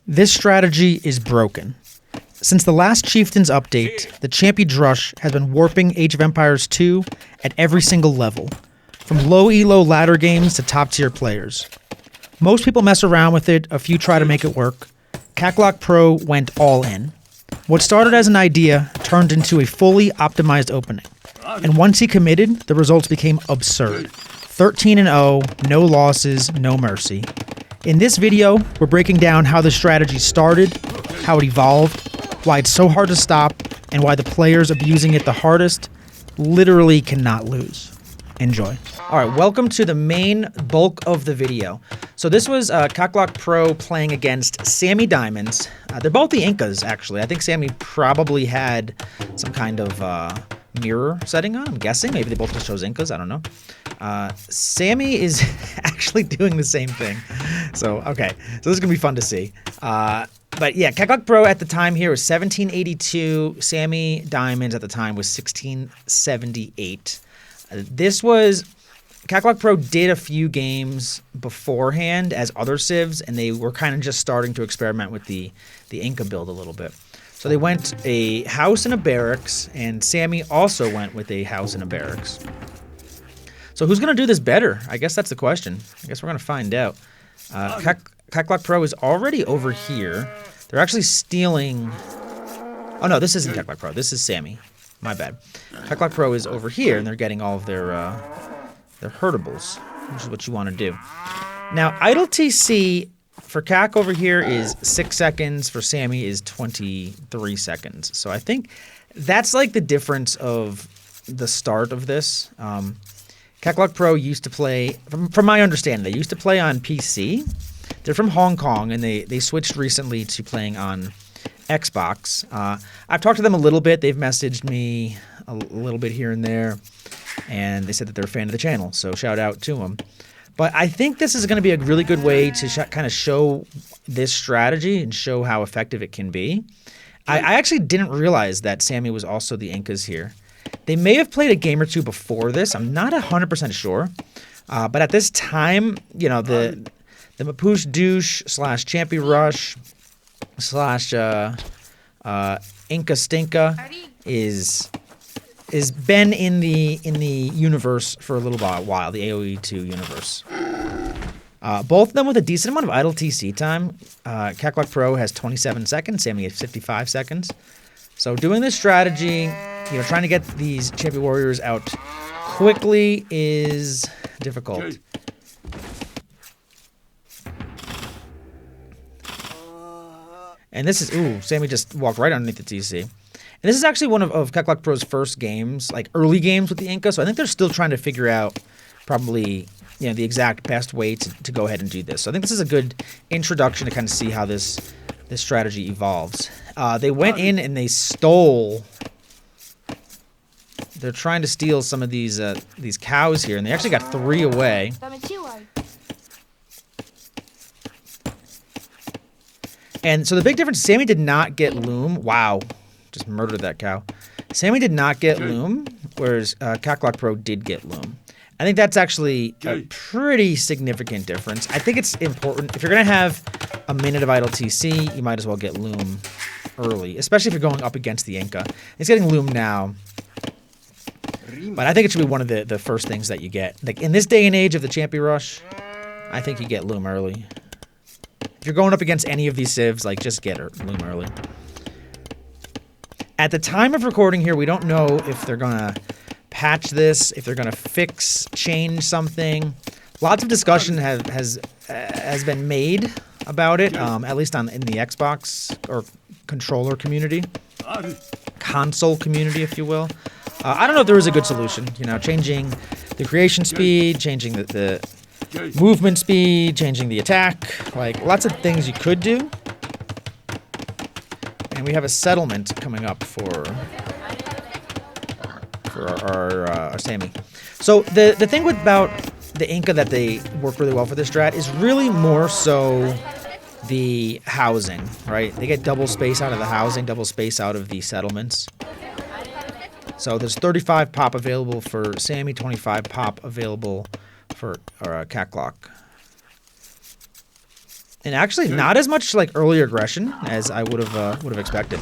This strategy is broken. Since the last Chieftains update, the Champi Drush has been warping Age of Empires 2 at every single level, from low-Elo ladder games to top-tier players. Most people mess around with it, a few try to make it work. Cak Loek Pro went all in. What started as an idea turned into a fully optimized opening. And once he committed, the results became absurd. 13-0, no losses, no mercy. In this video, we're breaking down how the strategy started, how it evolved, why it's so hard to stop, and why the players abusing it the hardest literally cannot lose. Enjoy. All right, welcome to the main bulk of the video. So this was Cak Loek Pro playing against Sammy Diamonds. They're both the Incas, actually. I think Sammy probably had some kind of mirror setting on, I'm guessing. Maybe they both just chose Incas, I don't know. Sammy is actually doing the same thing. So, okay. So this is going to be fun to see. But yeah, Cak Loek Pro at the time here was 1782. Sammy Diamonds at the time was 1678. This was... Cak Loek Pro did a few games beforehand as other civs, and they were kind of just starting to experiment with the Inca build a little bit. So they went a house and a barracks, and Sammy also went with a house and a barracks. So who's going to do this better? I guess that's the question. I guess we're going to find out. Cak Loek Pro is already over here. They're actually stealing... Oh, no, this isn't Cak Loek Pro. This is Sammy. My bad. Cak Loek Pro is over here, and they're getting all of their herdables, which is what you want to do. Now, idle TC for Cak over here is 6 seconds. For Sammy is 23 seconds. So I think that's like the difference of the start of this. Cak Loek Pro used to play, from my understanding, they used to play on PC. They're from Hong Kong, and they switched recently to playing on Xbox. I've talked to them a little bit. They've messaged me a little bit here and there, and they said that they're a fan of the channel, so shout out to them. But I think this is going to be a really good way to kind of show this strategy and show how effective it can be. I actually didn't realize that Sammy was also the Incas here. They may have played a game or two before this. I'm not 100% sure. But at this time, you know, the Mapoosh Douche / Champi Rush / Inca Stinka is been in the universe for a little while, the AoE2 universe. Both of them with a decent amount of idle TC time. Cak Loek Pro has 27 seconds, Sammy has 55 seconds. So doing this strategy, you know, trying to get these Champi Warriors out quickly is difficult. And this is, ooh, Sammy just walked right underneath the TC. And this is actually one of Cak Loek Pro's first games, like early games with the Inca. So I think they're still trying to figure out probably, you know, the exact best way to go ahead and do this. So I think this is a good introduction to kind of see how this strategy evolves. They went in and they stole. They're trying to steal some of these cows here, and they actually got 3 away. And so the big difference, Sammy did not get loom. Wow. Just murdered that cow. Sammy did not get loom, whereas Cak Loek Pro did get loom. I think that's actually a pretty significant difference. I think it's important. If you're going to have a minute of idle TC, you might as well get loom early, especially if you're going up against the Inca. It's getting loom now. But I think it should be one of the first things that you get. Like in this day and age of the Champi Rush, I think you get loom early. If you're going up against any of these civs, like just get loom early. At the time of recording here, we don't know if they're going to patch this, if they're going to change something. Lots of discussion has been made about it, at least in the Xbox or controller community, console community, if you will. I don't know if there is a good solution. You know, changing the creation speed, changing the movement speed, changing the attack, like lots of things you could do. And we have a settlement coming up for our Sammy. So the thing about the Inca that they work really well for this strat is really more so the housing, right? They get double space out of the housing, double space out of the settlements. So there's 35 pop available for Sammy, 25 pop available for Cak Loek. And actually, not as much like earlier aggression as I would have expected.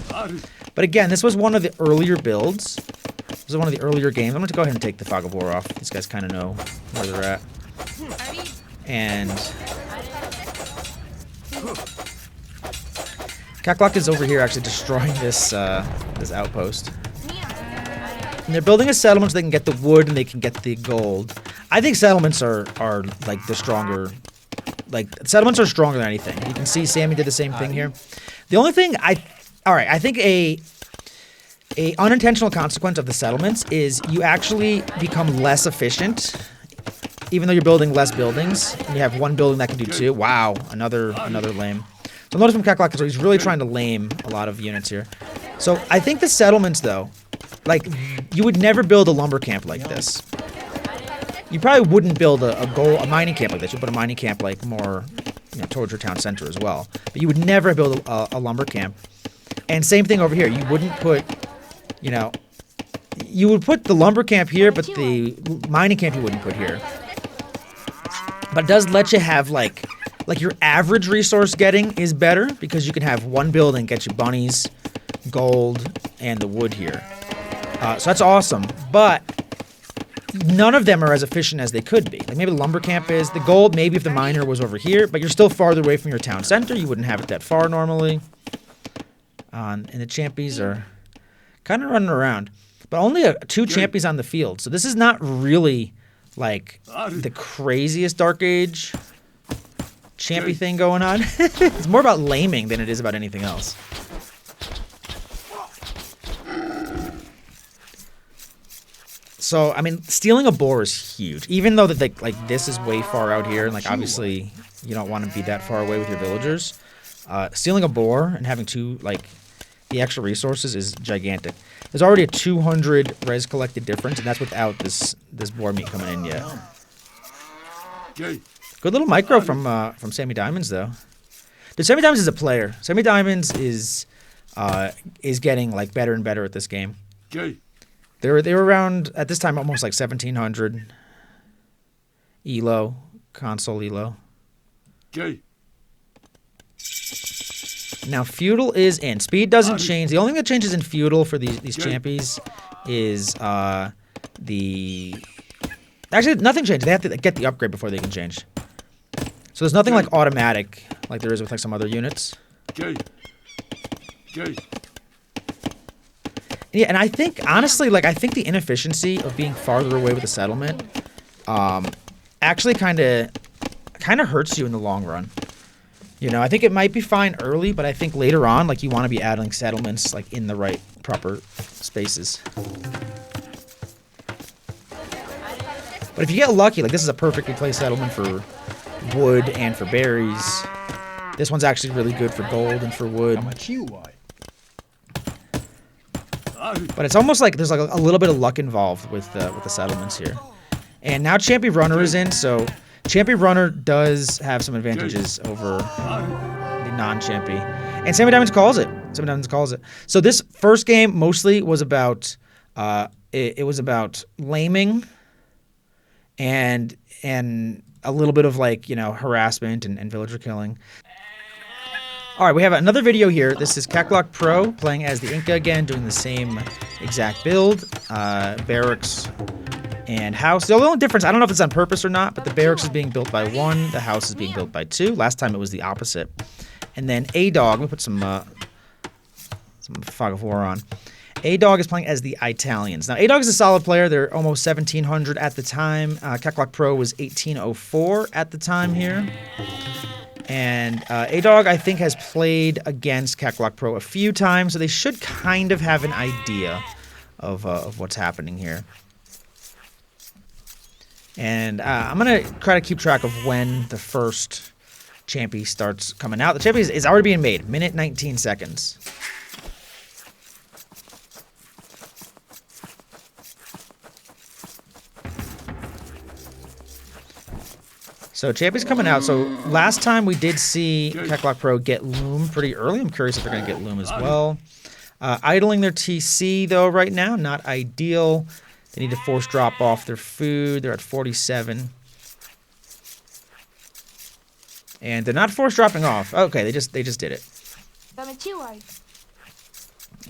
But again, this was one of the earlier builds. This was one of the earlier games. I'm going to go ahead and take the Fog of War off. These guys kind of know where they're at. And Cak Loek is over here actually destroying this this outpost. And they're building a settlement so they can get the wood and they can get the gold. I think settlements are like the stronger. Like, settlements are stronger than anything. You can see Sammy did the same thing here. The only thing I think a unintentional consequence of the settlements is you actually become less efficient, even though you're building less buildings. And you have one building that can do two. Wow, another lame. So notice from Cak Loek, so he's really trying to lame a lot of units here. So I think the settlements, though, like, you would never build a lumber camp like this. You probably wouldn't build a mining camp like this. You'd put a mining camp like more, towards your town center as well. But you would never build a lumber camp. And same thing over here. You wouldn't put, you would put the lumber camp here, but the mining camp you wouldn't put here. But it does let you have like your average resource getting is better because you can have one building get you bunnies, gold, and the wood here. So that's awesome. But none of them are as efficient as they could be. Like maybe the lumber camp is. The gold, maybe if the miner was over here, but you're still farther away from your town center. You wouldn't have it that far normally. And the champies are kind of running around. But only 2 champies on the field. So this is not really like the craziest Dark Age champy thing going on. It's more about laming than it is about anything else. So, I mean, stealing a boar is huge. Even though that like this is way far out here, and like obviously you don't want to be that far away with your villagers. Stealing a boar and having the extra resources is gigantic. There's already a 200 res collected difference, and that's without this boar meat coming in yet. Good little micro from Sammy Diamonds though. Dude, Sammy Diamonds is a player. Sammy Diamonds is getting like better and better at this game. They were around at this time almost like 1700 Elo, console Elo. Now feudal is in. Speed doesn't change. The only thing that changes in feudal for these champies is actually nothing changes. They have to get the upgrade before they can change. So there's nothing like automatic like there is with like some other units. Yeah, and I think, honestly, I think the inefficiency of being farther away with the settlement actually kind of hurts you in the long run. I think it might be fine early, but I think later on, you want to be adding settlements, in the right, proper spaces. But if you get lucky, this is a perfectly placed settlement for wood and for berries. This one's actually really good for gold and for wood. But it's almost like there's a little bit of luck involved with the settlements here. And now Champi Runner is in, so Champi Runner does have some advantages over the non-Champi. And Sammy Diamonds calls it. So this first game mostly was about it was about laming and a little bit of harassment and villager killing. All right, we have another video here. This is Cak Loek Pro playing as the Inca again, doing the same exact build, barracks and house. The only difference, I don't know if it's on purpose or not, but the barracks is being built by 1, the house is being built by 2. Last time it was the opposite. And then A-Dog, let me put some Fog of War on. A-Dog is playing as the Italians. Now, A-Dog is a solid player. They're almost 1,700 at the time. Cak Loek Pro was 1,804 at the time here. And A-Dog, I think, has played against Cak Loek Pro a few times, so they should kind of have an idea of what's happening here. And I'm going to try to keep track of when the first Champi starts coming out. The Champi is already being made. Minute 19 seconds. So Champi's coming out. So last time we did see Cak Loek Pro get Loom pretty early. I'm curious if they're going to get Loom as well. Idling their TC, though, right now. Not ideal. They need to force drop off their food. They're at 47. And they're not force dropping off. Okay, they just did it.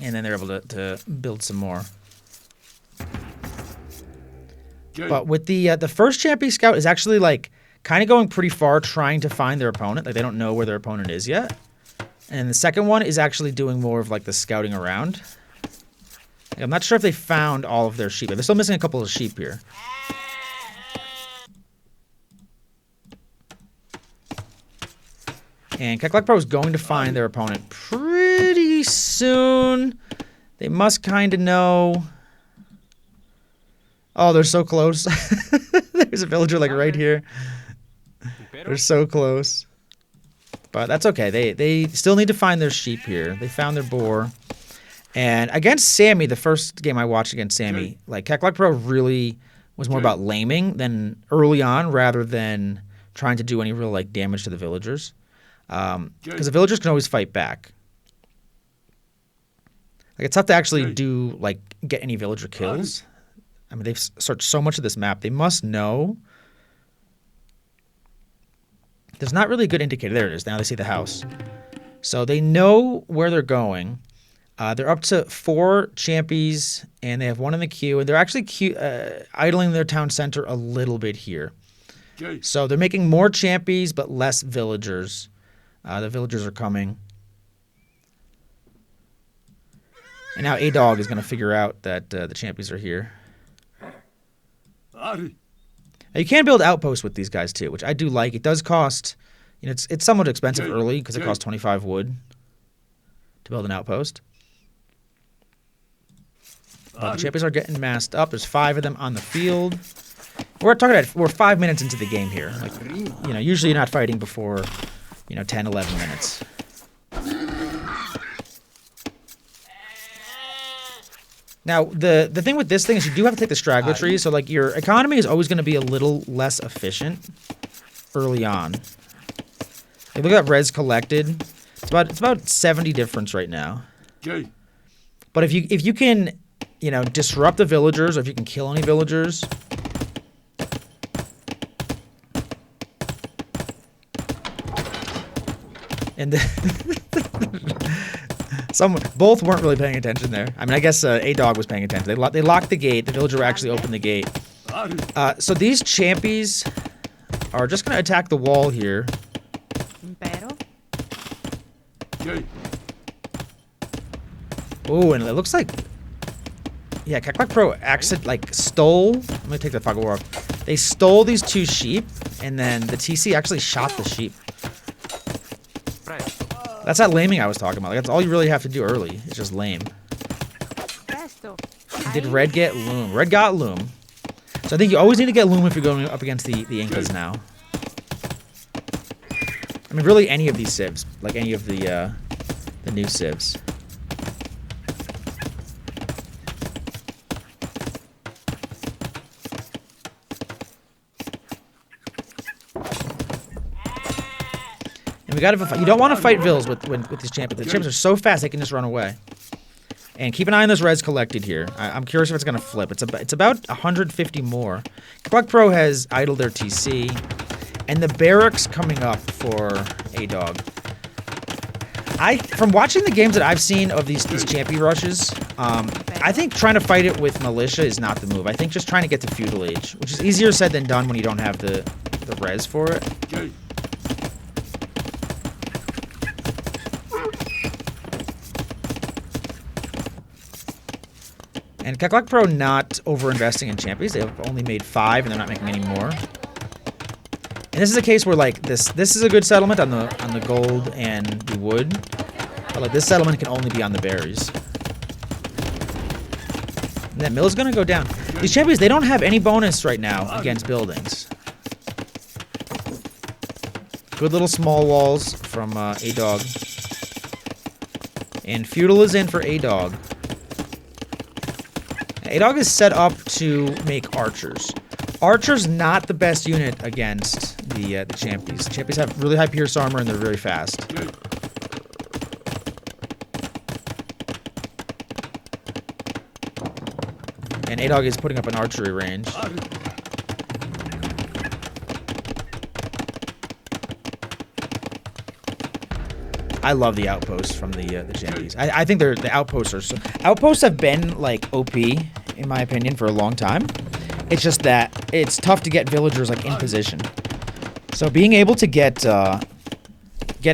And then they're able to build some more. But with the first Champi Scout is actually like kind of going pretty far trying to find their opponent. Like they don't know where their opponent is yet. And the second one is actually doing more of like the scouting around. Like, I'm not sure if they found all of their sheep. They're still missing a couple of sheep here. And Cak Loek Pro is going to find their opponent pretty soon. They must kind of know. Oh, they're so close. There's a villager like right here. They're so close. But that's okay. They still need to find their sheep here. They found their boar. And against Sammy, the first game I watched against Sammy, like Cak Loek Pro really was more about laming than early on rather than trying to do any real like damage to the villagers. Because the villagers can always fight back. Like it's tough to actually do like get any villager kills. I mean, they've searched so much of this map. They must know. There's not really a good indicator. There it is. Now they see the house. So they know where they're going. They're up to 4 champies, and they have 1 in the queue. And they're actually idling their town center a little bit here. So they're making more champies, but less villagers. The villagers are coming. And now A-Dog is going to figure out that the champions are here. Now you can build outposts with these guys too, which I do like. It does cost, you know, it's somewhat expensive early because it costs 25 wood to build an outpost. But the champions are getting massed up. There's 5 of them on the field. We're 5 minutes into the game here. Like, you know, usually you're not fighting before, you know, 10, 11 minutes. Now, the thing with this thing is you do have to take the straggler tree, so like your economy is always going to be a little less efficient early on. Like, look at that res collected. It's about 70 difference right now. But if you can, you know, disrupt the villagers, or if you can kill any villagers, and both weren't really paying attention there. I mean, I guess A-Dog was paying attention. They locked the gate. The villager actually opened the gate. So these champies are just going to attack the wall here. Oh, and it looks like, yeah, Cak Loek Pro stole. Let me take the fog off. They stole these 2 sheep, and then the TC actually shot the sheep. That's that laming I was talking about. Like, that's all you really have to do early. It's just lame. Did Red get Loom? Red got Loom. So I think you always need to get Loom if you're going up against the Incas now. I mean, really any of these civs. Like any of the new civs. And we gotta. You don't want to fight vills with these champions. The champions are so fast they can just run away. And keep an eye on those res collected here. I'm curious if it's gonna flip. It's about 150 more. Cak Loek Pro has idled their TC, and the barracks coming up for A-Dog. From watching the games that I've seen of these champion rushes, I think trying to fight it with militia is not the move. I think just trying to get to feudal age, which is easier said than done when you don't have the res for it. And Cak Loek Pro not over-investing in champions. They've only made 5, and they're not making any more. And this is a case where like this is a good settlement on the gold and the wood, but like this settlement can only be on the berries. And that mill is gonna go down. These champions, they don't have any bonus right now against buildings. Good little small walls from A-Dog. And feudal is in for A-Dog. A-Dog is set up to make archers. Archer's not the best unit against the champions. Champions have really high pierce armor and they're very fast. And A-Dog is putting up an archery range. I love the outposts from the champions. I think the outposts are outposts have been like OP in my opinion for a long time. It's just that it's tough to get villagers like in position. So being able to get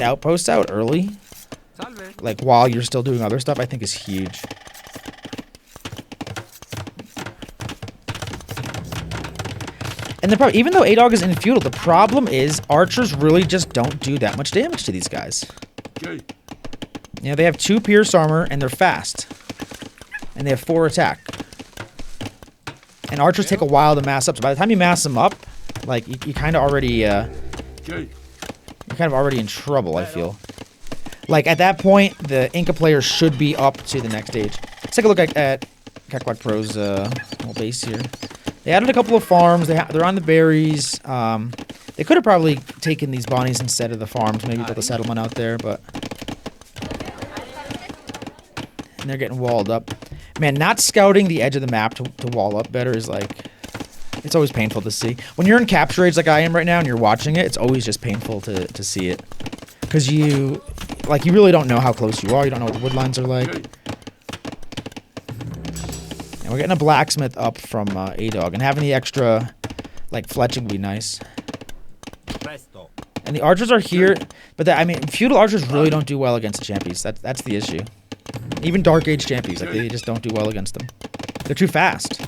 outposts out early, like while you're still doing other stuff, I think is huge. And the problem, even though A-Dog is in feudal, the problem is archers really just don't do that much damage to these guys. You know, they have 2 pierce armor and they're fast, and they have 4 attack. And archers take a while to mass up. So by the time you mass them up, like you kind of already, you're kind of already in trouble. I feel. Like at that point, the Inca players should be up to the next stage. Let's take a look at Cak Loek Pro's little base here. They added a couple of farms. They're on the berries. They could have probably taken these bonnies instead of the farms. Maybe built a settlement out there, but and they're getting walled up. Man, not scouting the edge of the map to wall up better is like, it's always painful to see. When you're in capture raids like I am right now and you're watching it, it's always just painful to see it. Because you really don't know how close you are. You don't know what the wood lines are like. And we're getting a blacksmith up from A-Dog. And having the extra, like, fletching would be nice. And the archers are here. But, I mean, feudal archers really don't do well against the champions. That's the issue. Even Dark Age champions, like, they just don't do well against them. They're too fast.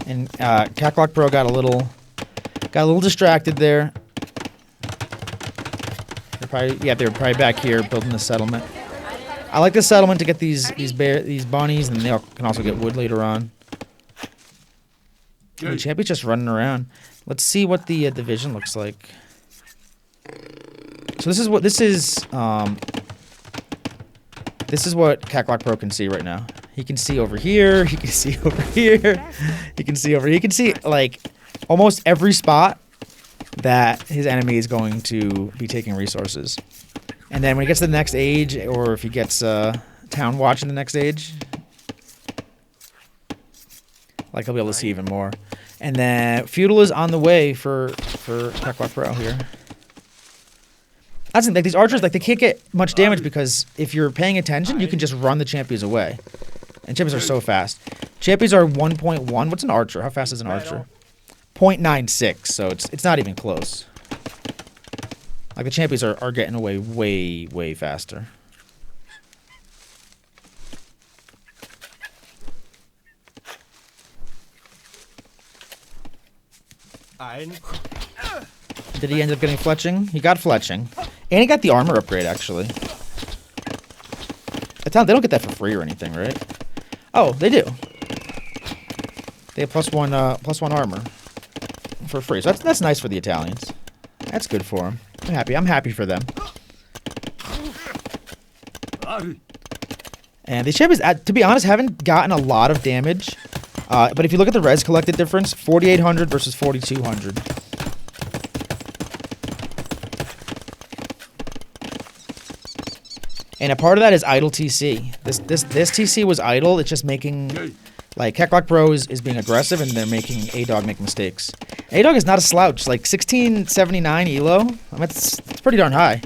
And Cak Loek Pro got a little distracted there. They're probably back here building the settlement. I like the settlement to get these bonnies, and they can also get wood later on. The champion's just running around. Let's see what the division looks like. So this is what Cak Loek Pro can see right now. He can see over here. He can see over here. He can see over here. He can see like almost every spot that his enemy is going to be taking resources. And then when he gets to the next age, or if he gets Town Watch in the next age, like he'll be able to see even more. And then feudal is on the way for Cak Loek Pro here. That's the thing, like these archers, like they can't get much damage because if you're paying attention, you can just run the champions away. And champions are so fast. Champions are 1.1. What's an archer? How fast is an archer? 0.96. So it's not even close. Like the champions are getting away way faster. Did he end up getting fletching? He got fletching. And he got the armor upgrade, actually. They don't get that for free or anything, right? Oh, they do. They have +1 armor for free. So that's nice for the Italians. That's good for them. I'm happy for them. And these champions, to be honest, haven't gotten a lot of damage. But if you look at the res collected difference, 4,800 versus 4,200. And a part of that is idle TC. This TC was idle. It's just making, like, Cak Loek Pro is being aggressive, and they're making A-Dog make mistakes. A-Dog is not a slouch. Like 1679 Elo. I mean, it's pretty darn high.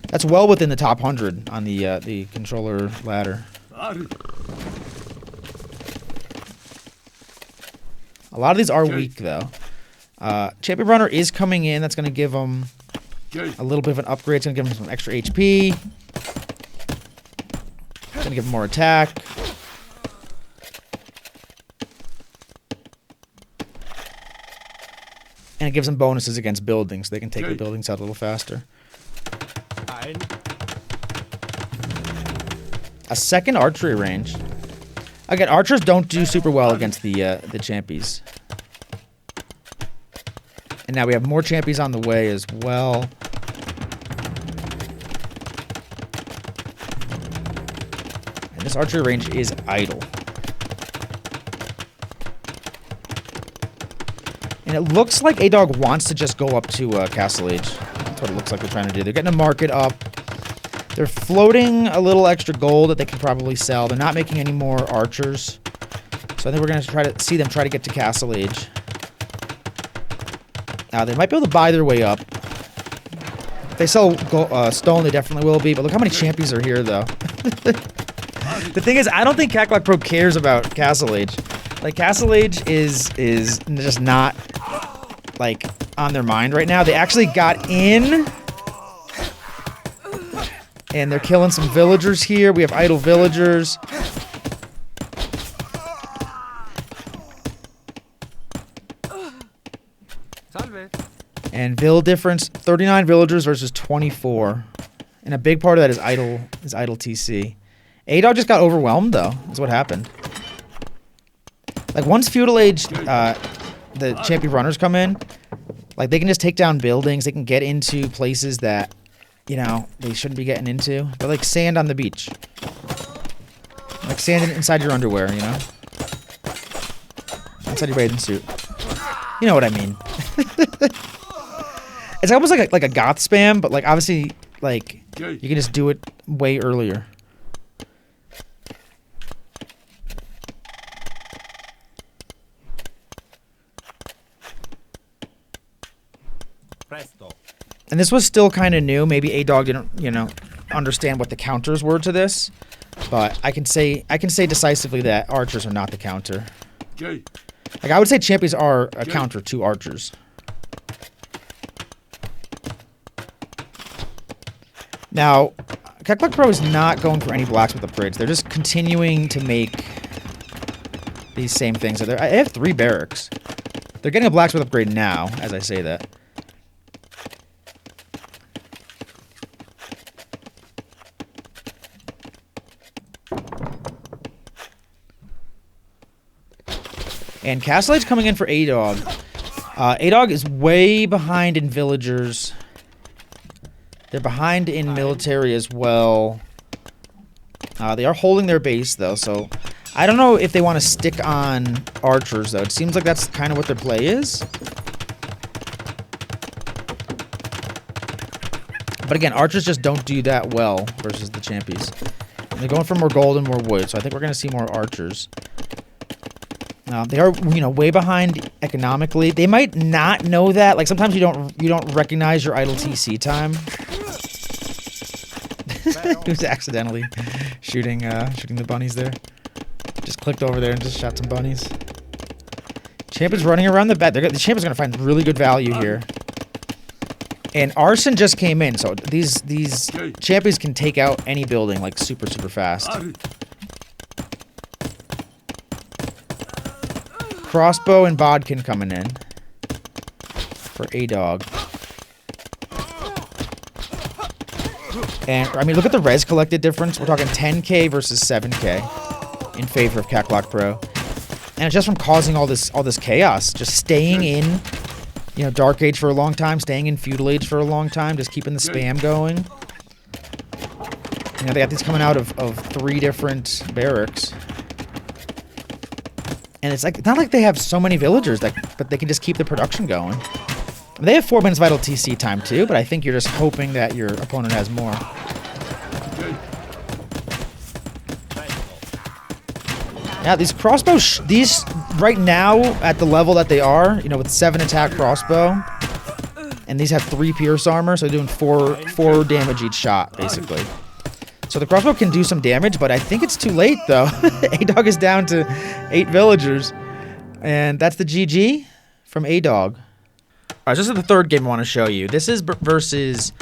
That's well within the top 100 on the controller ladder. A lot of these are weak though. Champion Runner is coming in. That's going to give him a little bit of an upgrade. It's going to give him some extra HP. It's going to give him more attack. And it gives them bonuses against buildings. So they can take the buildings out a little faster. A second archery range. Again, archers don't do super well against the champies. And now we have more champions on the way as well. And this archery range is idle. And it looks like A-Dog wants to just go up to Castle Age. That's what it looks like they're trying to do. They're getting a market up. They're floating a little extra gold that they can probably sell. They're not making any more archers. So I think we're going to try to see them try to get to Castle Age. Now, they might be able to buy their way up. If they sell stone, they definitely will be. But look how many champions are here, though. The thing is, I don't think Cak Loek Pro cares about Castle Age. Like, Castle Age is just not, like, on their mind right now. They actually got in. And they're killing some villagers here. We have idle villagers. And vill difference, 39 villagers versus 24. And a big part of that is idle TC. A-Dog just got overwhelmed, though. That's what happened. Like, once Feudal Age, the champion runners come in, like, they can just take down buildings. They can get into places that, you know, they shouldn't be getting into. They're like sand on the beach. Like sand inside your underwear, you know? Inside your bathing suit. You know what I mean. It's almost like a goth spam, but like obviously, like, you can just do it way earlier. Presto. And this was still kind of new. Maybe A-Dog didn't, you know, understand what the counters were to this. But I can say decisively that archers are not the counter. Like, I would say champions are a counter to archers. Now, Cak Loek Pro is not going for any blacksmith upgrades. They're just continuing to make these same things. So I have 3 barracks. They're getting a blacksmith upgrade now, as I say that. And Castle Age coming in for A-Dog. A-Dog is way behind in villagers. They're behind in military as well. They are holding their base, though, so I don't know if they want to stick on archers, though. It seems like that's kind of what their play is. But again, archers just don't do that well versus the champions. And they're going for more gold and more wood, so I think we're going to see more archers. They are, you know, way behind economically. They might not know that. Like, sometimes you don't recognize your idle TC time. Who's accidentally shooting the bunnies there? Just clicked over there and just shot some bunnies. Champ is running around the bed. The champ is gonna find really good value here. And arson just came in, so these champions can take out any building like super fast. Crossbow and bodkin coming in for A-Dog. And, I mean, look at the res collected difference. We're talking 10k versus 7k in favor of Cak Loek Pro. And it's just from causing all this chaos. Just staying in, you know, Dark Age for a long time, staying in Feudal Age for a long time, just keeping the spam going. You know, they got these coming out of 3 different barracks. And it's like, it's not like they have so many villagers, but they can just keep the production going. They have 4 minutes vital TC time too, but I think you're just hoping that your opponent has more. Now these crossbows, these right now at the level that they are, you know, with 7 attack crossbow, and these have 3 pierce armor, so they're doing 4 damage each shot basically. So the crossbow can do some damage, but I think it's too late, though. A-Dog is down to 8 villagers. And that's the GG from A-Dog. All right, so this is the third game I want to show you. This is versus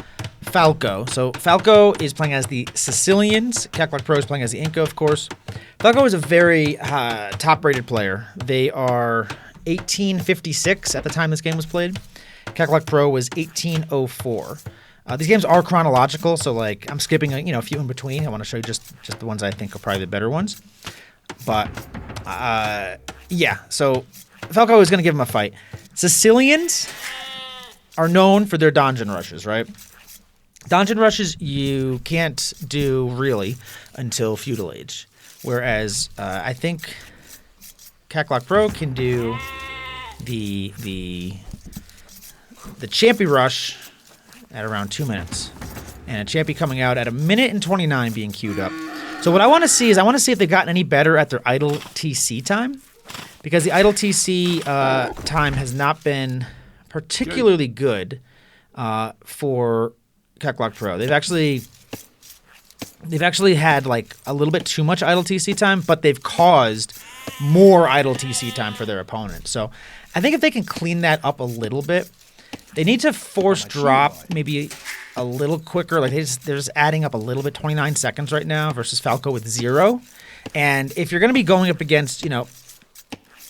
Falco. So Falco is playing as the Sicilians. Cak Loek Pro is playing as the Inca, of course. Falco is a very top-rated player. They are 1856 at the time this game was played. Cak Loek Pro was 1804. These games are chronological, so like I'm skipping a few in between. I want to show you just the ones I think are probably the better ones. But yeah, so Falco is going to give him a fight. Sicilians are known for their dungeon rushes, right? Dungeon rushes you can't do really until Feudal Age, whereas I think Cak Loek Pro can do the Champi Rush at around 2 minutes. And a Champy coming out at 1:29 being queued up. So what I want to see is I want to see if they've gotten any better at their idle TC time. Because the idle TC time has not been particularly good for Cak Loek Pro. They've actually had like a little bit too much idle TC time, but they've caused more idle TC time for their opponent. So I think if they can clean that up a little bit, they need to force drop maybe a little quicker. Like they're just adding up a little bit, 29 seconds right now versus Falco with 0. And if you're going to be going up against,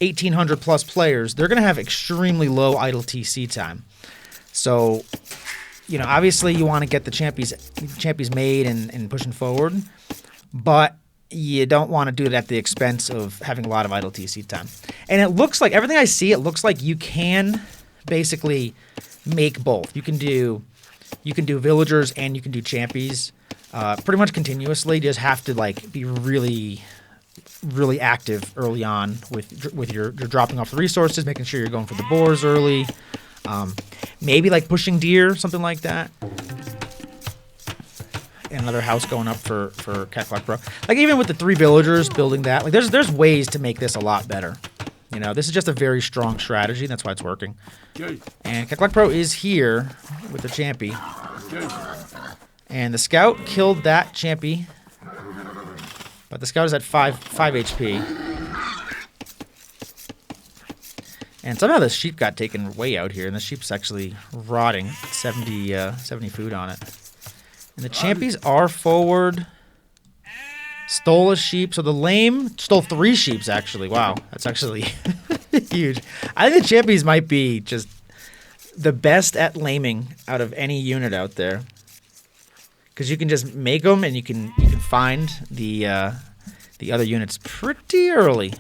1,800 plus players, they're going to have extremely low idle TC time. So, obviously you want to get the champies made and pushing forward, but you don't want to do it at the expense of having a lot of idle TC time. And it looks like, everything I see, it looks like you can basically make both. You can do villagers and you can do champies pretty much continuously. You just have to be really active early on with your dropping off the resources, making sure you're going for the boars early. Maybe pushing deer, something like that. Another house going up for Cak Loek Pro. Even with the 3 villagers, building that. There's ways to make this a lot better. This is just a very strong strategy. That's why it's working. And Cak Loek Pro is here with the Champy. And the Scout killed that Champy. But the Scout is at 5 HP. And somehow the sheep got taken way out here, and the sheep's actually rotting. 70 food on it. And the Champies are forward. Stole a sheep. So the lame stole 3 sheeps, actually. Wow, that's actually huge. I think the Champies might be just the best at laming out of any unit out there. Because you can just make them, and you can find the other units pretty early.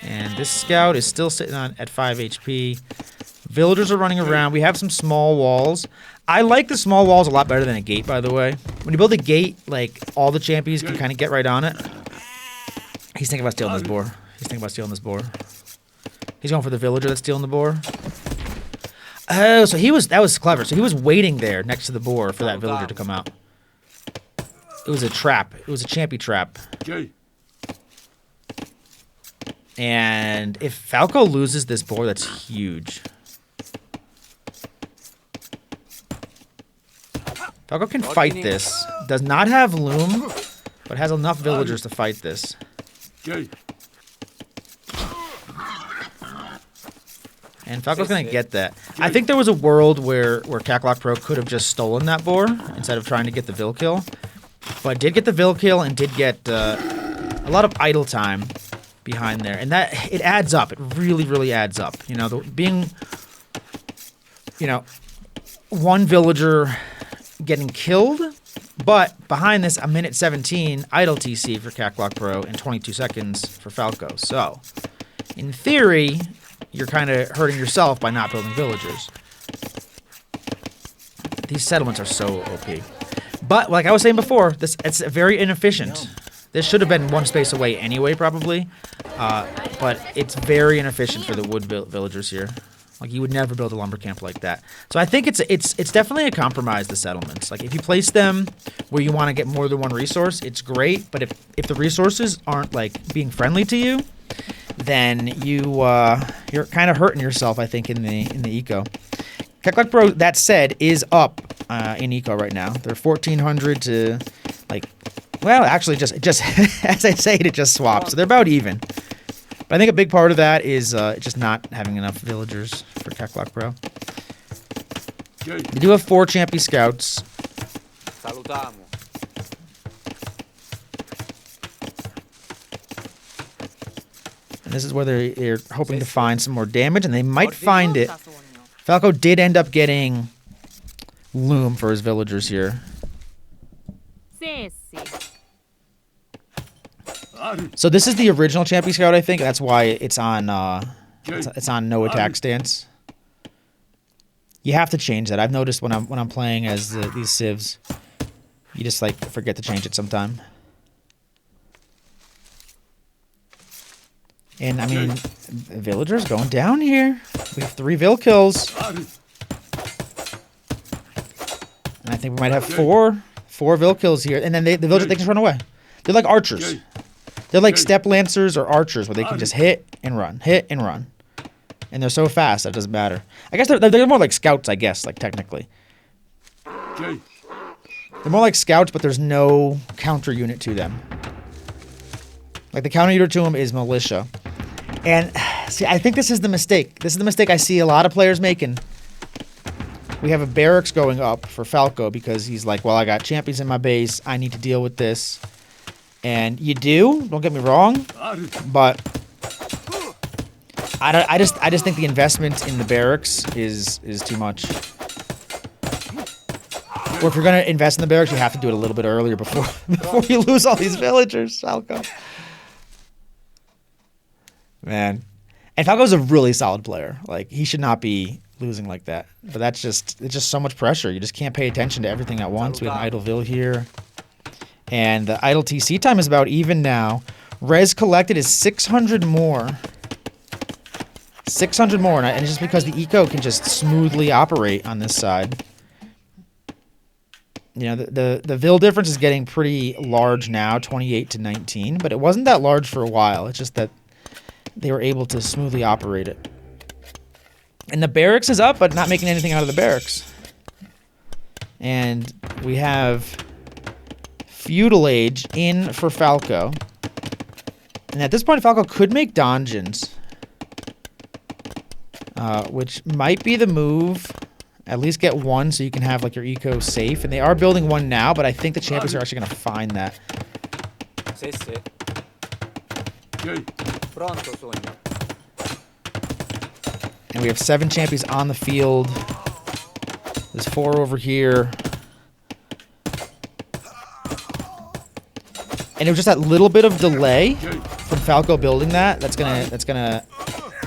And this Scout is still sitting at 5 HP. Villagers are running around. We have some small walls. I like the small walls a lot better than a gate, by the way. When you build a gate, all the Champions can kind of get right on it. He's thinking about stealing this boar. He's going for the villager that's stealing the boar. Oh, so that was clever. So he was waiting there next to the boar for that villager to come out. It was a trap. It was a Champy trap. And if Falco loses this boar, that's huge. Falco can fight this. Does not have loom, but has enough villagers to fight this. And Falco's going to get that. I think there was a world where Cak Loek Pro could have just stolen that boar instead of trying to get the vill kill. But did get the vill kill and did get a lot of idle time behind there. And that, it adds up. It really, really adds up. Being, one villager getting killed, but behind this, 1:17 idle TC for Cak Loek Pro and 22 seconds for Falco. So, in theory, you're kind of hurting yourself by not building villagers. These settlements are so OP. But, like I was saying before, it's very inefficient. This should have been one space away anyway, probably. But it's very inefficient for the wood villagers here. You would never build a lumber camp like that. So I think it's definitely a compromise, the settlements. If you place them where you want to get more than one resource, it's great. But if the resources aren't being friendly to you, then you're kind of hurting yourself, I think, in the eco. Cak Loek Pro, that said, is up in eco right now. They're 1,400 to well, actually, just as I say it just swaps. So they're about even. But I think a big part of that is just not having enough villagers for Cak Loek Pro. They do have 4 Champy Scouts. And this is where they're hoping to find some more damage, and they might find it. Falco did end up getting loom for his villagers here. So this is the original Champy Scout, I think. That's why it's on it's on no attack stance. You have to change that. I've noticed when I'm playing as these civs, you just forget to change it sometime. And I mean, villagers going down here. We have 3 vill kills. I think we might have four Vil kills here, and then the villagers, they can just run away. They're like archers. They're like step lancers or archers, where they can just hit and run, and they're so fast that it doesn't matter. I guess they're more like scouts, I guess, like technically. They're more like scouts, but there's no counter unit to them. Like the counter unit to them is militia, and see, I think this is the mistake. This is the mistake I see a lot of players making. We have a barracks going up for Falco because he's like, well, I got champions in my base. I need to deal with this. And you do, don't get me wrong, but I just think the investment in the barracks is too much. Or if you're gonna invest in the barracks, you have to do it a little bit earlier before you lose all these villagers, Falco. Man. And Falco's a really solid player. Like, he should not be losing like that. But it's just so much pressure. You just can't pay attention to everything at once. We have an idle Vil here. And the idle TC time is about even now. Res collected is 600 more. 600 more. And it's just because the eco can just smoothly operate on this side. You know, the Vil difference is getting pretty large now, 28 to 19. But it wasn't that large for a while. It's just that they were able to smoothly operate it. And the barracks is up, but not making anything out of the barracks. And we have Feudal Age in for Falco. And at this point, Falco could make donjons. Which might be the move. At least get one so you can have like your eco safe. And they are building one now, but I think the champions are actually going to find that. And we have 7 champions on the field. There's 4 over here. And it was just that little bit of delay from Falco building that. That's gonna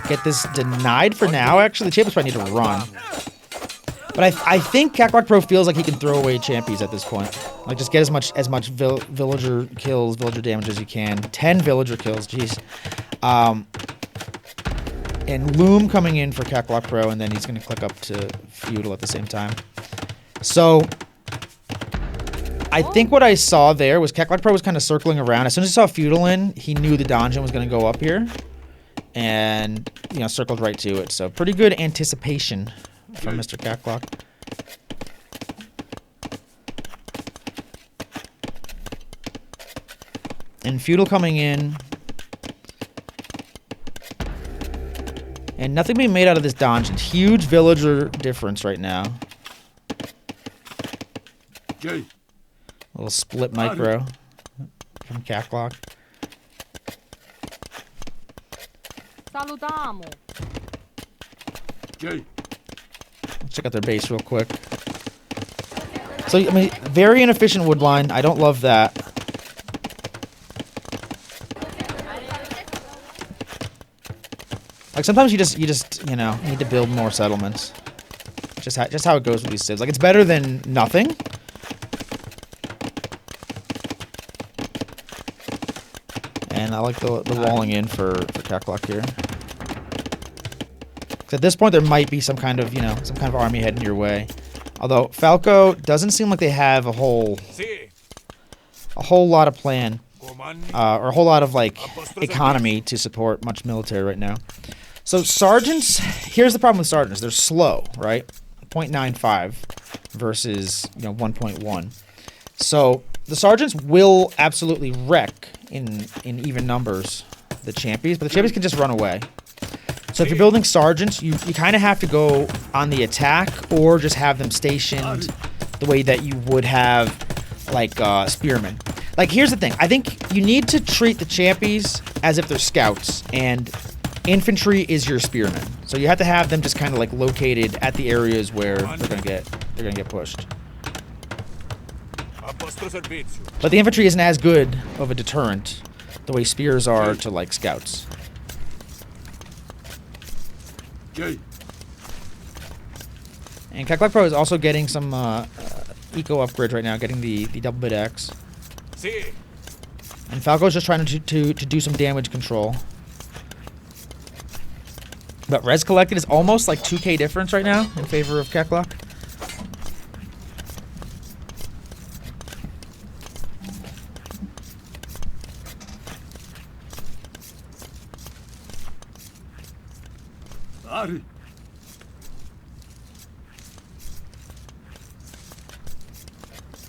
get this denied for now. Actually, the champions probably need to run. But I think Cak Loek Pro feels like he can throw away champions at this point. Like, just get as much villager kills, villager damage as you can. 10 villager kills, jeez. And Loom coming in for Cak Loek Pro, and then he's going to click up to Feudal at the same time. So, I think what I saw there was Cak Loek Pro was kind of circling around. As soon as he saw Feudal in, he knew the donjon was going to go up here. And, you know, circled right to it. So, pretty good anticipation from Mr. Cak Loek. And Feudal coming in. And nothing being made out of this donjon. Huge villager difference right now. A little split micro from Cak Loek. Salutamo. Let's check out their base real quick. So, I mean, very inefficient wood line. I don't love that. Like, sometimes you just you know, need to build more settlements. Just how it goes with these civs. Like, it's better than nothing. And I like the walling in for Cak Loek here. At this point, there might be some kind of army heading your way. Although Falco doesn't seem like they have a whole lot of plan, or a whole lot of like economy to support much military right now. So sergeants, here's the problem with sergeants: they're slow, right? 0.95 versus 1.1. So the sergeants will absolutely wreck in even numbers the champions, but the champions can just run away. So if you're building sergeants, you kind of have to go on the attack or just have them stationed the way that you would have, like, spearmen. Like, here's the thing. I think you need to treat the champions as if they're scouts, and infantry is your spearmen. So you have to have them just kind of, like, located at the areas where they're gonna get pushed. But the infantry isn't as good of a deterrent the way spears are to, like, scouts. And Cak Loek Pro is also getting some eco upgrades right now, getting the double bit X. And Falco's just trying to do some damage control. But res collected is almost like 2k difference right now in favor of Cak Loek.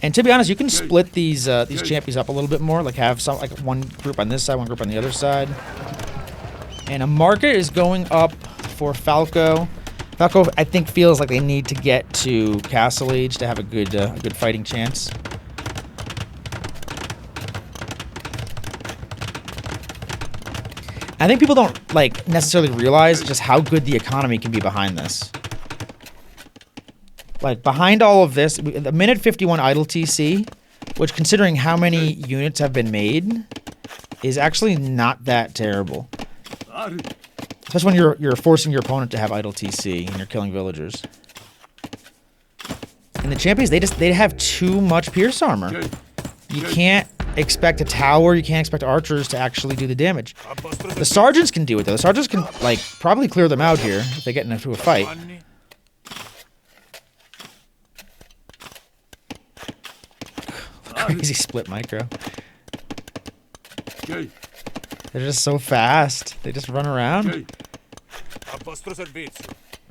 And to be honest, you can split these champions up a little bit more. Like have some like one group on this side, one group on the other side. And a market is going up for Falco. Falco, I think, feels like they need to get to Castle Age to have a good fighting chance. I think people don't like necessarily realize just how good the economy can be behind this. Like behind all of this, the minute 51 idle TC, which considering how many units have been made, is actually not that terrible. Especially when you're forcing your opponent to have idle TC and you're killing villagers. And the champions, they have too much pierce armor. You can't expect a tower, you can't expect archers to actually do the damage. The sergeants can do it though. The sergeants can like probably clear them out here if they get into a fight. Crazy split micro. They're just so fast. They just run around.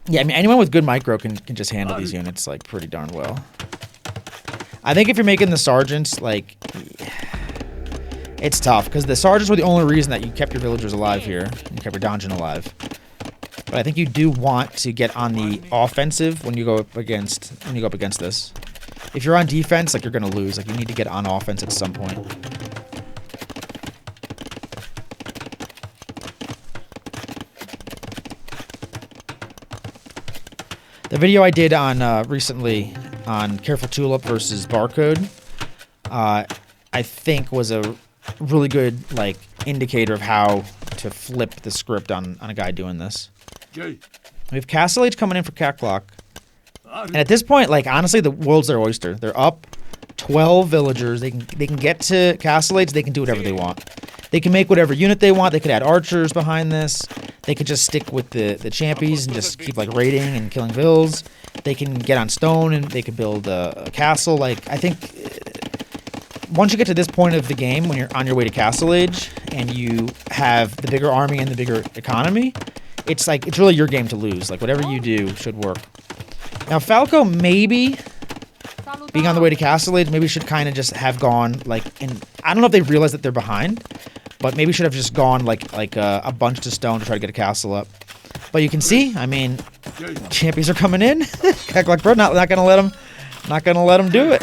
Yeah, I mean, anyone with good micro can just handle these units, like, pretty darn well. I think if you're making the sergeants, like, it's tough, because the sergeants were the only reason that you kept your villagers alive here. You kept your dungeon alive. But I think you do want to get on the offensive when you go up against this. If you're on defense, like, you're gonna lose. Like, you need to get on offense at some point. The video I did on recently on Careful Tulip versus Barcode, I think was a really good like indicator of how to flip the script on a guy doing this. We have Castle Age coming in for Cak Loek. And at this point, like honestly, the world's their oyster. They're up 12 villagers. They can get to Castle Age. They can do whatever they want. They can make whatever unit they want. They could add archers behind this. They could just stick with the champions and just keep like raiding and killing vills. They can get on stone and they could build a castle. Like I think once you get to this point of the game, when you're on your way to Castle Age and you have the bigger army and the bigger economy, it's like it's really your game to lose. Like whatever you do should work. Now Falco maybe being on the way to Castle Age maybe should kind of just have gone like in. I don't know if they realize that they're behind. But maybe should have just gone like a bunch to stone to try to get a castle up. But you can see, I mean, champions are coming in. Cak Loek Pro not gonna let them do it.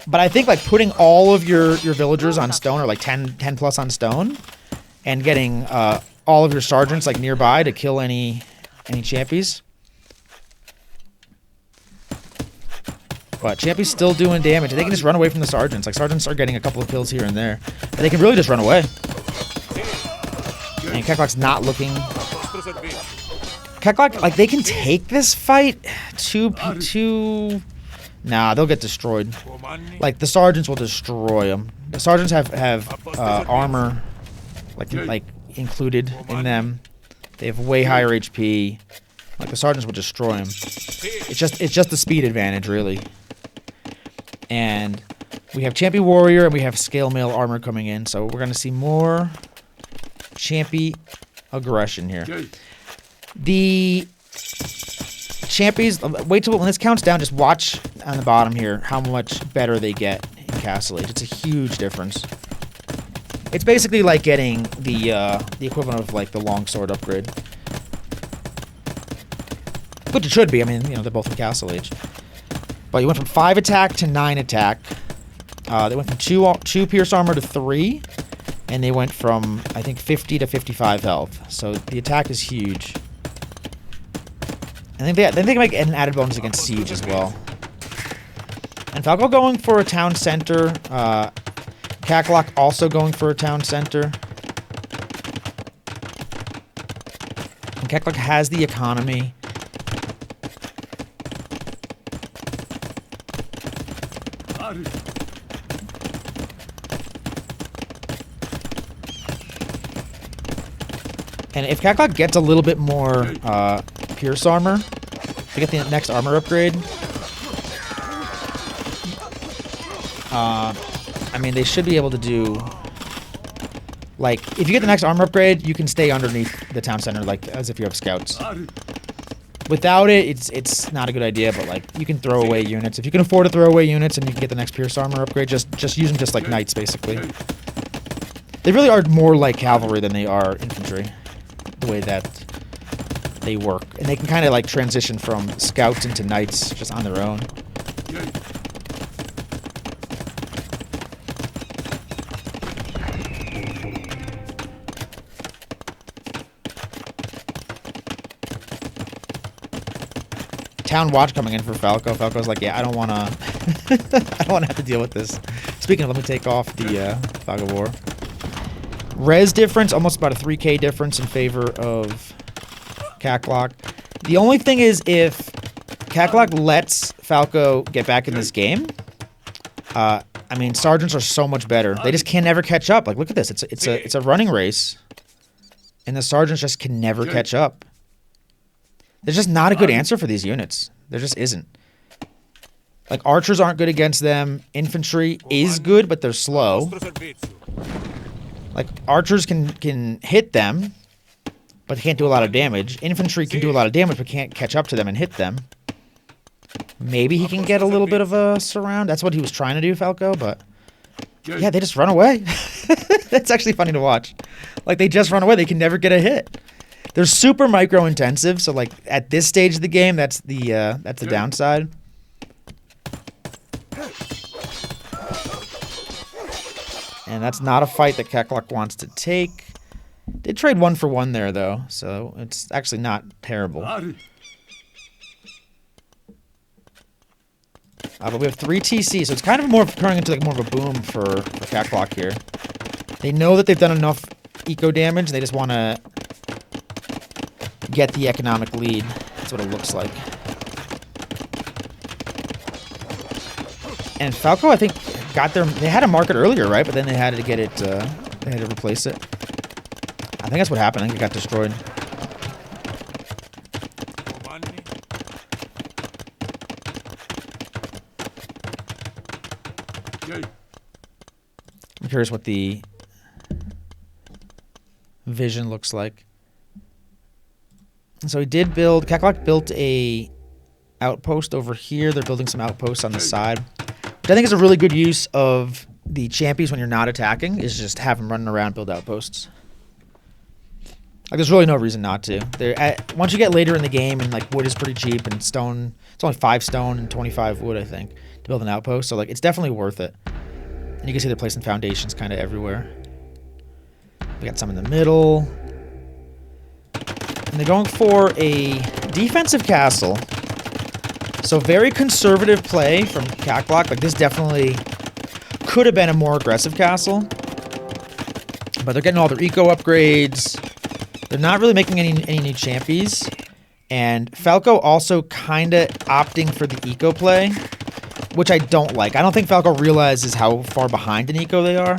But I think like putting all of your villagers on stone or like 10 plus on stone, and getting all of your sergeants like nearby to kill any champions. But Champy's still doing damage. They can just run away from the sergeants. Like, sergeants are getting a couple of kills here and there. But they can really just run away. And Cak Loek's not looking... Cak Loek, like, they can take this fight. Nah, they'll get destroyed. Like, the sergeants will destroy them. The sergeants have armor, like, included in them. They have way higher HP. Like, the sergeants will destroy them. It's just the speed advantage, really. And we have Champy Warrior and we have Scale Mail Armor coming in, so we're going to see more Champy aggression here. The Champies, wait till when this counts down, just watch on the bottom here how much better they get in Castle Age. It's a huge difference. It's basically like getting the equivalent of like the longsword upgrade. Which it should be. I mean, you know, they're both in Castle Age. But you went from 5 attack to 9 attack. They went from 2 pierce armor to 3. And they went from, I think, 50 to 55 health. So the attack is huge. I think they can make an added bonus against Siege as well. And Falco going for a town center. Cak Loek also going for a town center. And Cak Loek has the economy. And if Cak Loek gets a little bit more pierce armor, to get the next armor upgrade, I mean, they should be able to do Like, if you get the next armor upgrade, you can stay underneath the town center, like, as if you have scouts. Without it, it's not a good idea, but, like, you can throw away units. If you can afford to throw away units and you can get the next Pierce armor upgrade, just use them just like knights, basically. They really are more like cavalry than they are infantry, the way that they work. And they can kind of, like, transition from scouts into knights just on their own. Town watch coming in for Falco. Falco's like, yeah, I don't want to I don't want to have to deal with this. Speaking of, let me take off the Fog of War. Res difference, almost about a 3k difference in favor of Cak Loek. The only thing is, if Cak Loek lets Falco get back in this game, I mean, sergeants are so much better. They just can never catch up. Like, look at this. It's a running race, and the sergeants just can never catch up. There's just not a good answer for these units. There just isn't. Like, archers aren't good against them. Infantry is good, but they're slow. Like, archers can hit them, but can't do a lot of damage. Infantry can do a lot of damage, but can't catch up to them and hit them. Maybe he can get a little bit of a surround. That's what he was trying to do, Falco, but... yeah, they just run away. That's actually funny to watch. Like, they just run away. They can never get a hit. They're super micro-intensive, so, like, at this stage of the game, that's the downside. And that's not a fight that Cak Loek wants to take. Did trade 1 for 1 there, though, so it's actually not terrible. But we have 3 TC, so it's kind of more turning into, like, more of a boom for Cak Loek here. They know that they've done enough eco damage, they just want to get the economic lead. That's what it looks like. And Falco, I think, got their... they had a market earlier, right? But then they had to get it... they had to replace it. I think that's what happened. I think it got destroyed. I'm curious what the vision looks like. So he did build... Cak Loek built a outpost over here. They're building some outposts on the side, which I think is a really good use of the champions when you're not attacking, is just have them running around, build outposts. Like, there's really no reason not to. Once you get later in the game and, like, wood is pretty cheap and stone... it's only 5 stone and 25 wood, I think, to build an outpost. So, like, it's definitely worth it. And you can see they're placing foundations kind of everywhere. We got some in the middle. And they're going for a defensive castle. So very conservative play from Cak Loek. Like, this definitely could have been a more aggressive castle. But they're getting all their eco upgrades. They're not really making any new champions. And Falco also kind of opting for the eco play, which I don't like. I don't think Falco realizes how far behind in eco they are.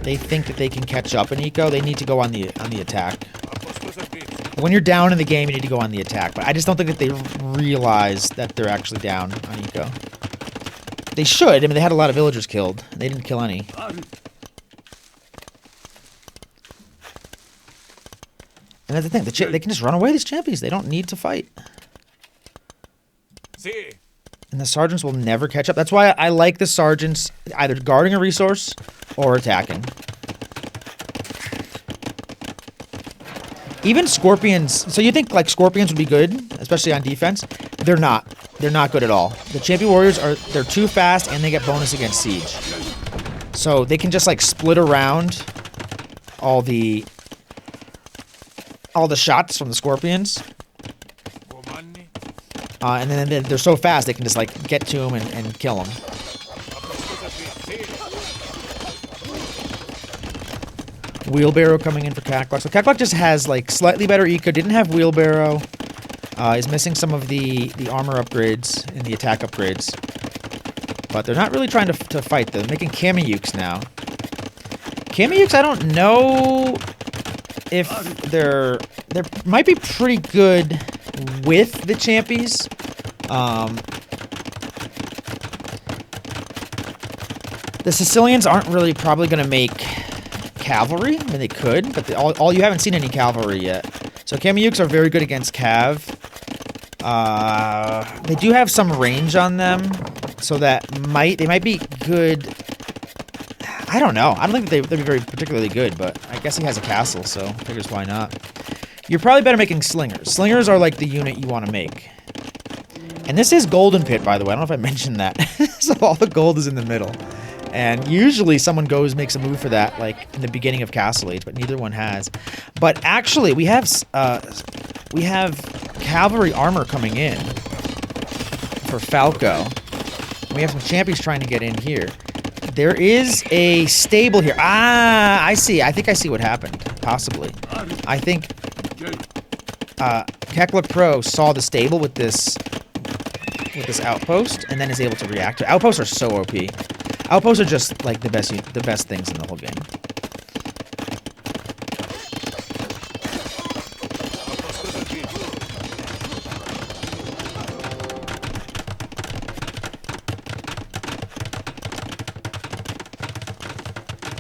They think that they can catch up in eco. They need to go on the attack. When you're down in the game, you need to go on the attack. But I just don't think that they realize that they're actually down on eco. They should. I mean, they had a lot of villagers killed. They didn't kill any. And that's the thing. They can just run away, these champions. They don't need to fight. And the sergeants will never catch up. That's why I like the sergeants either guarding a resource or attacking. Even scorpions. So you think, like, scorpions would be good, especially on defense? They're not. They're not good at all. The champion warriors they're too fast, and they get bonus against siege. So they can just, like, split around all the shots from the scorpions. And then they're so fast, they can just, like, get to them and kill them. Wheelbarrow coming in for Cak Loek. So Cak Loek just has, like, slightly better eco. Didn't have wheelbarrow. Is missing some of the armor upgrades and the attack upgrades. But they're not really trying to fight. They're making Kamiyuks now. Kamiyuks, I don't know if they're might be pretty good with the champies. The Sicilians aren't really probably going to make cavalry. I mean, they could, but all you haven't seen any cavalry yet. So Kamiyuks are very good against cav. They do have some range on them, so they might be good. I don't know. I don't think they'd be very particularly good, but I guess he has a castle, so figures why not. You're probably better making slingers. Slingers are like the unit you want to make. And this is Golden Pit, by the way. I don't know if I mentioned that. So all the gold is in the middle. And usually someone makes a move for that, like in the beginning of Castle Age, but neither one has. But actually, we have cavalry armor coming in for Falco. We have some champions trying to get in here. There is a stable here. Ah, I see. I think I see what happened. Possibly. I think Cak Loek Pro saw the stable with this outpost and then is able to react to it. Outposts are so OP. Outposts are just like the best things in the whole game.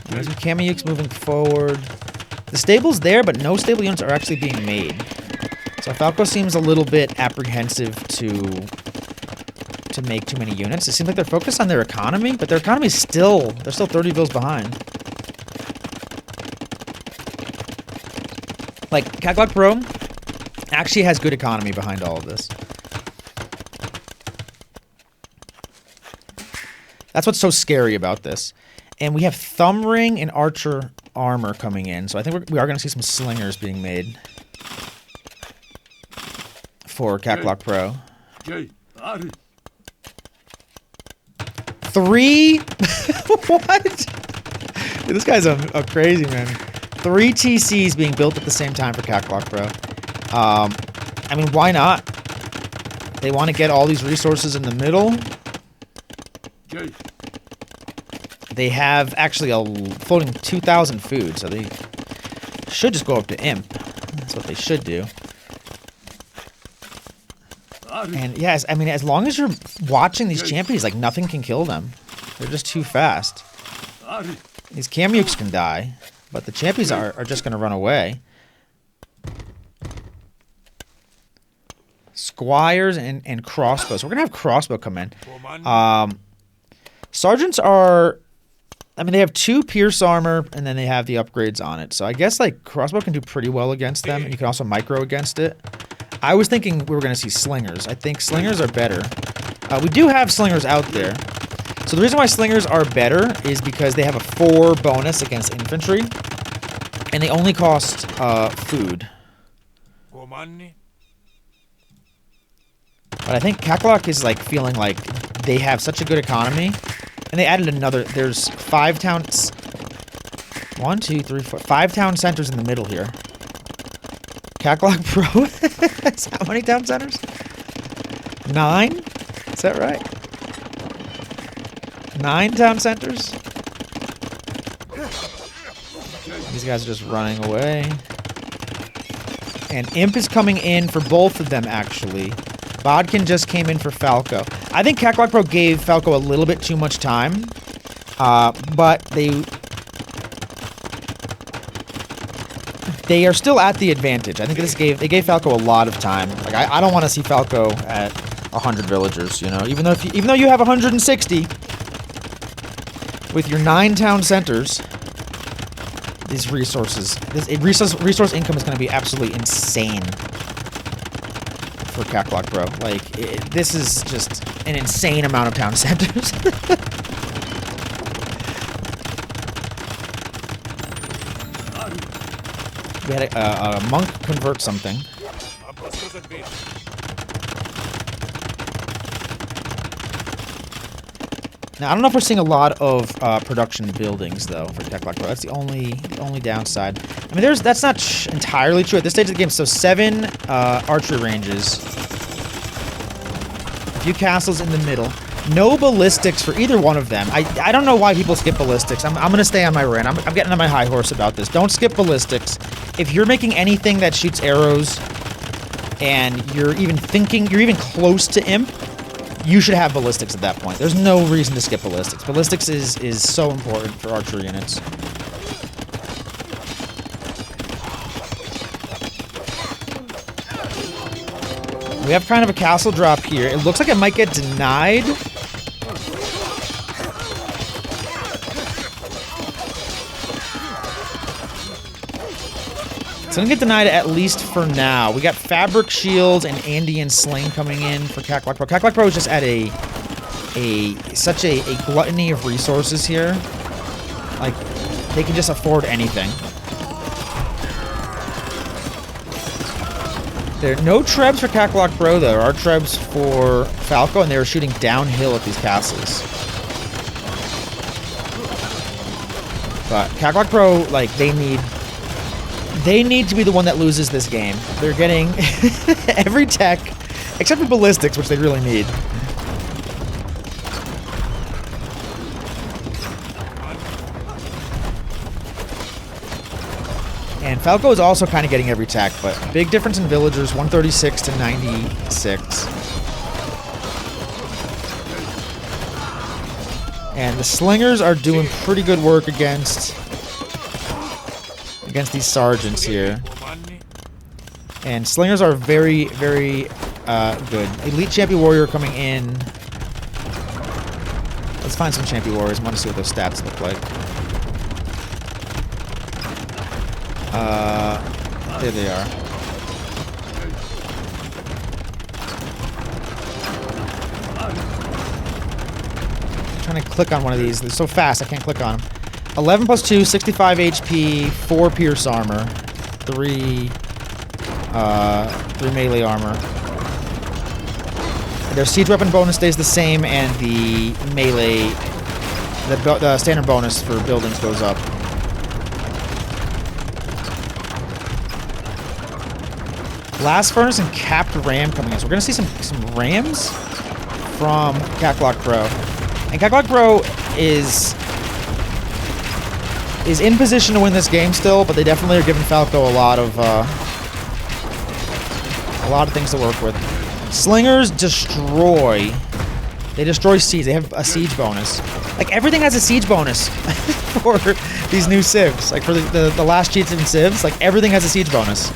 There's some Kamiyuks moving forward. The stable's there, but no stable units are actually being made. So Falco seems a little bit apprehensive to make too many units. It seems like they're focused on their economy, but their economy is they're still 30 vills behind. Like, Cak Loek Pro actually has good economy behind all of this. That's what's so scary about this. And we have Thumb Ring and Archer armor coming in, so I think we are going to see some slingers being made for Cak Loek Pro. 3? What? Dude, this guy's a crazy man. 3 TCs being built at the same time for Cak Loek Pro. I mean, why not? They want to get all these resources in the middle. They have actually a floating 2,000 food, so they should just go up to Imp. That's what they should do. And yes, I mean, as long as you're watching these champions, like, nothing can kill them. They're just too fast. These Kamiyuks can die, but the champions are just going to run away. Squires and crossbows. We're going to have crossbow come in. Sergeants are... I mean, they have 2 pierce armor, and then they have the upgrades on it. So I guess, like, crossbow can do pretty well against them, and you can also micro against it. I was thinking we were going to see slingers. I think slingers are better. We do have slingers out there. So the reason why slingers are better is because they have a 4 bonus against infantry, and they only cost food. But I think Cak Loek is, like, feeling like they have such a good economy. And they added another... There's 5 towns... 1, 2, 3, 4... 5 town centers in the middle here. Cak Loek Pro has how many town centers? 9? Is that right? 9 town centers? These guys are just running away. And Imp is coming in for both of them, actually. Bodkin just came in for Falco. I think Cak Loek Pro gave Falco a little bit too much time. But they are still at the advantage. I think they gave Falco a lot of time. Like, I don't want to see Falco at 100 villagers, you know. Even though you have 160 with your 9 town centers, these resource income is going to be absolutely insane for Cak Loek Pro. Like, this is just an insane amount of town centers. We had a monk convert something. Now, I don't know if we're seeing a lot of production buildings, though, for Cak Loek Pro. That's the only downside. I mean, that's not entirely true at this stage of the game. So 7 archery ranges. A few castles in the middle. No ballistics for either one of them. I don't know why people skip ballistics. I'm going to stay on my rant. I'm getting on my high horse about this. Don't skip ballistics. If you're making anything that shoots arrows and you're even close to Imp, you should have ballistics at that point. There's no reason to skip ballistics. Ballistics is so important for archery units. We have kind of a castle drop here. It looks like it might get denied. It's gonna get denied at least for now. We got Fabric Shields and Andean Sling coming in for Cak Loek Pro. Cak Loek Pro is just at such a gluttony of resources here. Like, they can just afford anything. There are no trebs for Cak Loek Pro, though. There are trebs for Falco, and they were shooting downhill at these castles. But Cak Loek Pro, like, they need to be the one that loses this game. They're getting every tech, except for ballistics, which they really need. And Falco is also kind of getting every tech, but big difference in villagers, 136 to 96. And the slingers are doing pretty good work against these sergeants here. And slingers are very, very good. Elite Champion Warrior coming in. Let's find some Champion Warriors. I want to see what those stats look like. There they are. I'm trying to click on one of these. They're so fast, I can't click on them. 11 plus 2, 65 HP, 4 Pierce Armor, 3 melee armor. Their siege weapon bonus stays the same, and the melee, the standard bonus for buildings goes up. Blast Furnace and Capped Ram coming in. So we're going to see some rams from Cak Loek Pro. And Cak Loek Pro is in position to win this game still, but they definitely are giving Falco a lot of things to work with. Slingers destroy. They destroy siege. They have a siege bonus. Like, everything has a siege bonus for these new civs. Like, for the last Chieftain civs, like, everything has a siege bonus.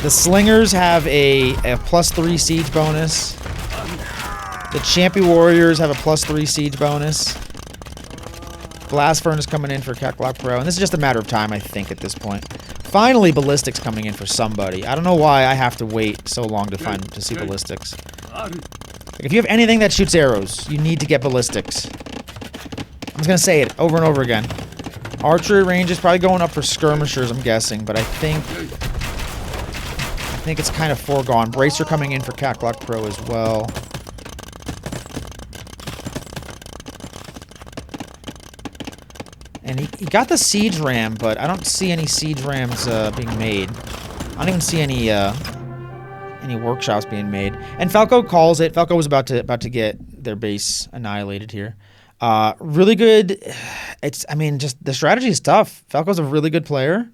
The slingers have a +3 siege bonus. The Champion Warriors have a +3 siege bonus. Blast Furnace coming in for Cak Loek Pro. And this is just a matter of time, I think, at this point. Finally, Ballistics coming in for somebody. I don't know why I have to wait so long to see Ballistics. Like, if you have anything that shoots arrows, you need to get Ballistics. I'm just going to say it over and over again. Archery range is probably going up for skirmishers, I'm guessing. But I think it's kind of foregone. Bracer coming in for Cak Loek Pro as well. And he got the siege ram, but I don't see any siege rams being made. I don't even see any workshops being made. And Falco calls it. Falco was about to get their base annihilated here. Really good. Just the strategy is tough. Falco's a really good player.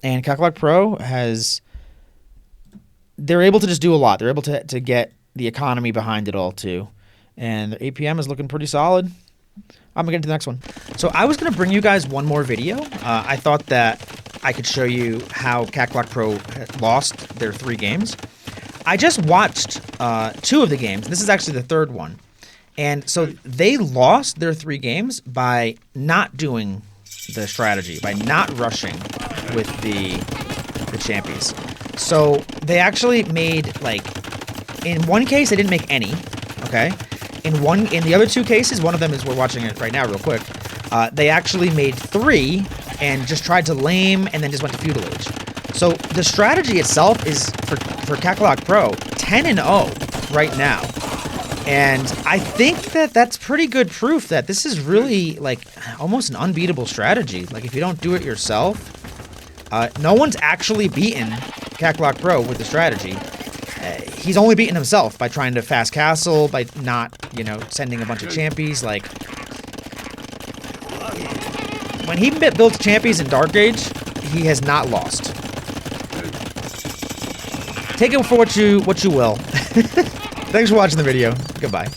And Cak Loek Pro they're able to just do a lot. They're able to get the economy behind it all, too. And their APM is looking pretty solid. I'm going to get to the next one. So I was going to bring you guys one more video. I thought that I could show you how Cak Loek Pro lost their 3 games. I just watched 2 of the games. This is actually the 3rd one. And so they lost their 3 games by not doing the strategy, by not rushing with the champions. So they actually made, like, in one case they didn't make any, okay? In the other 2 cases, one of them is, we're watching it right now real quick, they actually made 3 and just tried to lame and then just went to feudal age. So the strategy itself is for Cak Loek Pro 10-0 right now. And I think that that's pretty good proof that this is really, like, almost an unbeatable strategy. Like, if you don't do it yourself, no one's actually beaten Cak Loek Pro with the strategy. He's only beaten himself by trying to fast castle, by not, sending a bunch of champions. Like, when he built champions in Dark Age, he has not lost. Take it for what you will. Thanks for watching the video. Goodbye.